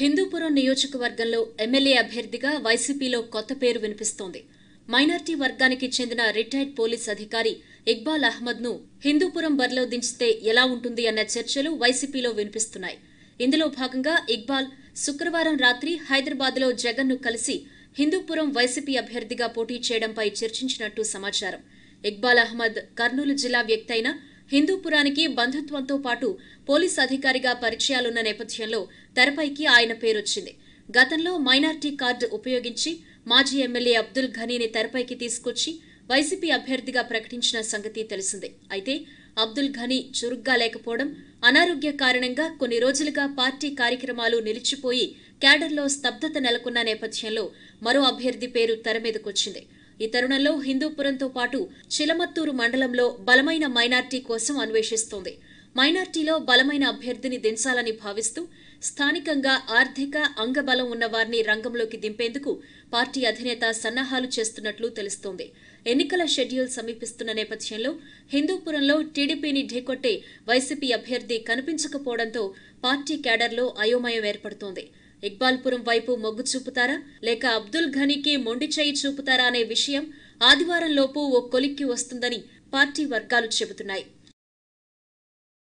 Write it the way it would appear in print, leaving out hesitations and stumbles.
హిందూపురం నియోజకవర్గంలో ఎమ్మెల్యే అభ్యర్థిగా వైసీపీలో కొత్త పేరు వినిపిస్తోంది. మైనార్టీ వర్గానికి చెందిన రిటైర్డ్ పోలీస్ అధికారి ఇక్బాల్ అహ్మద్ను హిందూపురం బరిలో దించితే ఎలా ఉంటుంది అన్న చర్చలు వైసీపీలో వినిపిస్తున్నాయి. ఇందులో భాగంగా ఇక్బాల్ శుక్రవారం రాత్రి హైదరాబాద్లో జగన్ను కలిసి హిందూపురం వైసీపీ అభ్యర్థిగా పోటీ చేయడంపై చర్చించినట్టు సమాచారం. ఇక్బాల్ అహ్మద్ కర్నూలు జిల్లా వ్యక్తి అయిన హిందూపురానికి బంధుత్వంతో పాటు పోలీస్ అధికారిగా పరిచయాలున్న నేపథ్యంలో తెరపైకి ఆయన పేరొచ్చింది. గతంలో మైనార్టీ కార్డు ఉపయోగించి మాజీ ఎమ్మెల్యే అబ్దుల్ ఘనీని తెరపైకి తీసుకొచ్చి వైసీపీ అభ్యర్థిగా ప్రకటించిన సంగతి తెలిసిందే. అయితే అబ్దుల్ ఘనీ చురుగ్గా లేకపోవడం, అనారోగ్య కారణంగా కొన్ని రోజులుగా పార్టీ కార్యక్రమాలు నిలిచిపోయి క్యాడర్లో స్తబ్దత నెలకొన్న నేపథ్యంలో మరో అభ్యర్థి పేరు తెరమీదకొచ్చింది. ఈ తరుణంలో హిందూపురంతో పాటు చిలమత్తూరు మండలంలో బలమైన మైనార్టీ కోసం అన్వేషిస్తోంది. మైనార్టీలో బలమైన అభ్యర్థిని దించాలని భావిస్తూ స్థానికంగా ఆర్థిక అంగబలం ఉన్న వారిని రంగంలోకి దింపేందుకు పార్టీ అధినేత సన్నాహాలు చేస్తున్నట్లు తెలుస్తోంది. ఎన్నికల షెడ్యూల్ సమీపిస్తున్న నేపథ్యంలో హిందూపురంలో టీడీపీని ఢీకొట్టే వైసీపీ అభ్యర్థి కనిపించకపోవడంతో పార్టీ క్యాడర్లో అయోమయం ఏర్పడుతోంది. ఇక్బాల్పురం వైపు మొగ్గు చూపుతారా లేక అబ్దుల్ ఘనీకి మొండి చేయి చూపుతారా అనే విషయం ఆదివారంలోపు ఓ కొలిక్కి వస్తుందని పార్టీ వర్గాలు చెబుతున్నాయి.